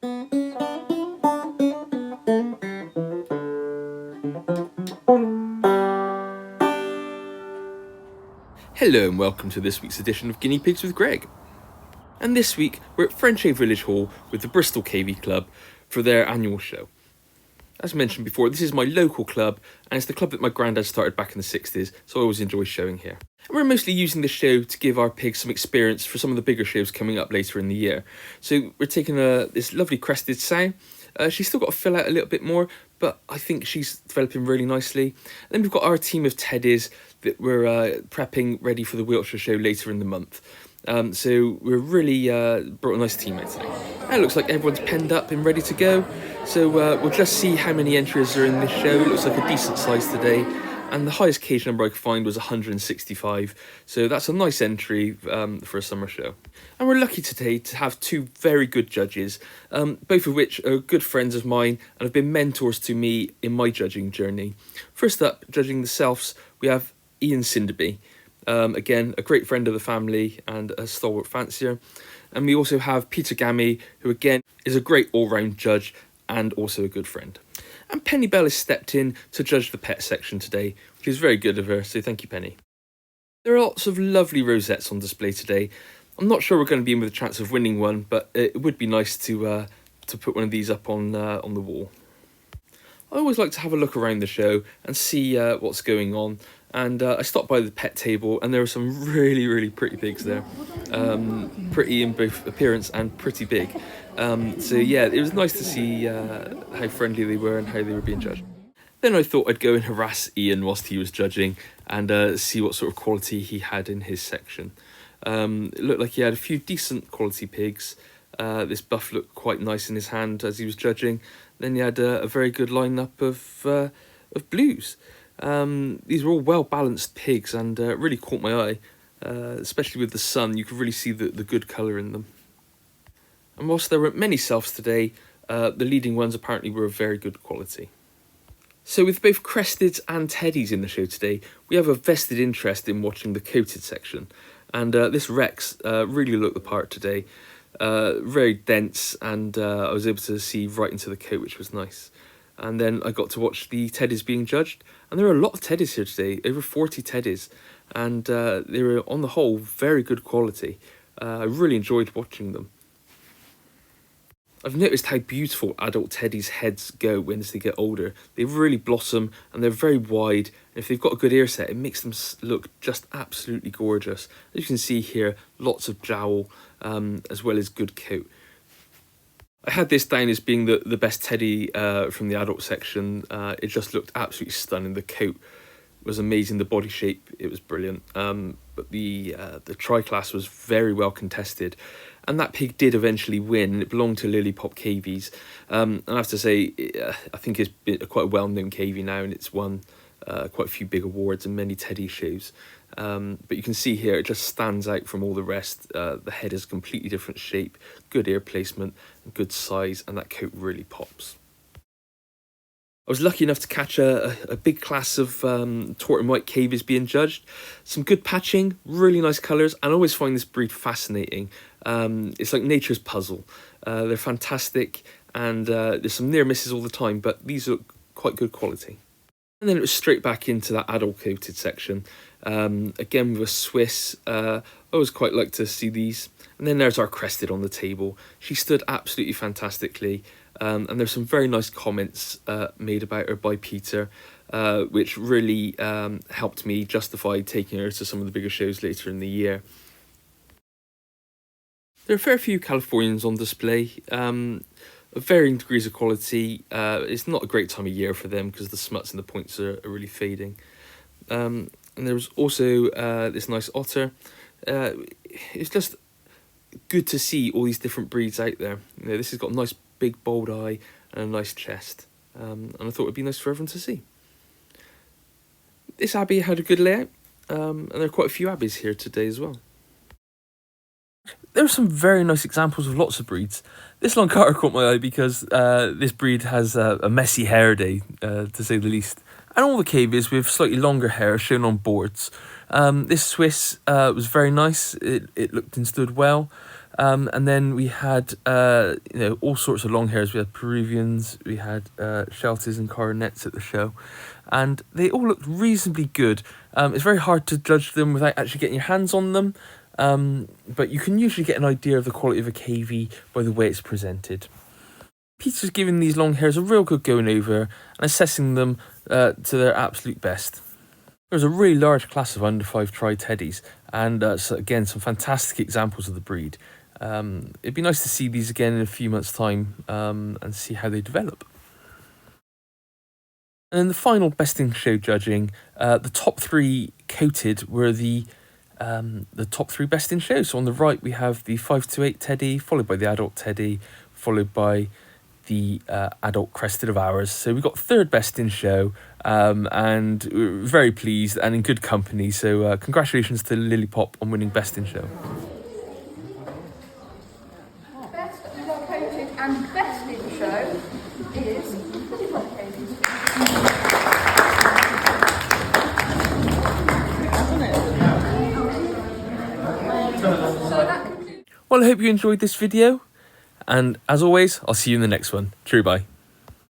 Hello and welcome to this week's edition of Guinea Pigs with Greg. And this week we're at Frenchay Village Hall with the Bristol Cavy Club for their annual show. As mentioned before, this is my local club and it's the club that my granddad started back in the 60s, so I always enjoy showing here. And we're mostly using this show to give our pigs some experience for some of the bigger shows coming up later in the year. So we're taking this lovely crested sow. She's still got to fill out a little bit more, but I think she's developing really nicely. And then we've got our team of teddies that we're prepping ready for the Wiltshire show later in the month. So we're really brought a nice team out today. And it looks like everyone's penned up and ready to go. So we'll just see how many entries are in this show. It looks like a decent size today. And the highest cage number I could find was 165. So that's a nice entry for a summer show. And we're lucky today to have two very good judges, both of which are good friends of mine and have been mentors to me in my judging journey. First up, judging the selfs, we have Ian Cinderby. Again, a great friend of the family and a stalwart fancier. And we also have Peter Gammy, who again is a great all-round judge and also a good friend. And Penny Bell has stepped in to judge the pet section today, which is very good of her, so thank you, Penny. There are lots of lovely rosettes on display today. I'm not sure we're going to be in with a chance of winning one, but it would be nice to put one of these up on the wall. I always like to have a look around the show and see what's going on. And I stopped by the pet table and there were some really, really pretty pigs there. Pretty in both appearance and pretty big. So yeah, it was nice to see how friendly they were and how they were being judged. Then I thought I'd go and harass Ian whilst he was judging and see what sort of quality he had in his section. It looked like he had a few decent quality pigs. This buff looked quite nice in his hand as he was judging. Then he had a very good lineup of blues. These were all well-balanced pigs and really caught my eye, especially with the sun. You could really see the good colour in them. And whilst there weren't many selfs today, the leading ones apparently were of very good quality. So with both cresteds and teddies in the show today, we have a vested interest in watching the coated section. And this Rex really looked the part today. Very dense, and I was able to see right into the coat, which was nice. And then I got to watch the teddies being judged. And there were a lot of teddies here today, over 40 teddies. And they were, on the whole, very good quality. I really enjoyed watching them. I've noticed how beautiful adult teddies' heads go as they get older. They really blossom and they're very wide. And if they've got a good ear set, it makes them look just absolutely gorgeous. As you can see here, lots of jowl as well as good coat. I had this down as being the best teddy from the adult section. It just looked absolutely stunning. The coat was amazing. The body shape, it was brilliant. But the tri-class was very well contested. And that pig did eventually win, and it belonged to Lily Pop Cavies. And I have to say, I think it's quite a well-known cavie now, and it's won quite a few big awards and many teddy shows. But you can see here, it just stands out from all the rest. The head is a completely different shape, good ear placement, and good size, and that coat really pops. I was lucky enough to catch a big class of tort and white cavies being judged. Some good patching, really nice colours, and I always find this breed fascinating. It's like nature's puzzle. They're fantastic, and there's some near misses all the time, but these are quite good quality. And then it was straight back into that adult coated section. Again with a Swiss, I always quite like to see these. And then there's our crested on the table. She stood absolutely fantastically. And there's some very nice comments made about her by Peter, which really helped me justify taking her to some of the bigger shows later in the year. There are a fair few Californians on display, of varying degrees of quality. It's not a great time of year for them because the smuts and the points are really fading. And there was also this nice otter. It's just good to see all these different breeds out there. You know, this has got a nice big bold eye and a nice chest. And I thought it would be nice for everyone to see. This abbey had a good layout, and there are quite a few abbeys here today as well. There are some very nice examples of lots of breeds. This Lancaster caught my eye because this breed has a messy hair day, to say the least. And all the cavies with slightly longer hair shown on boards. This Swiss was very nice. It looked and stood well. And then we had all sorts of long hairs. We had Peruvians, we had Shelties and Coronets at the show, and they all looked reasonably good. It's very hard to judge them without actually getting your hands on them, but you can usually get an idea of the quality of a Cavy by the way it's presented. Peter's giving these long hairs a real good going over and assessing them to their absolute best. There's a really large class of under 5 teddies, and so again, some fantastic examples of the breed. It'd be nice to see these again in a few months' time and see how they develop. And then the final best in show judging, the top 3 coated were the top 3 best in show. So on the right we have the 5 to 8 teddy, followed by the adult teddy, followed by the adult crested of ours. So we got 3rd best in show, and we're very pleased and in good company. So congratulations to Lily Pop on winning best in show. Best located and best in show is Lily Pop Cavies. Well, I hope you enjoyed this video, and as always, I'll see you in the next one. True, bye.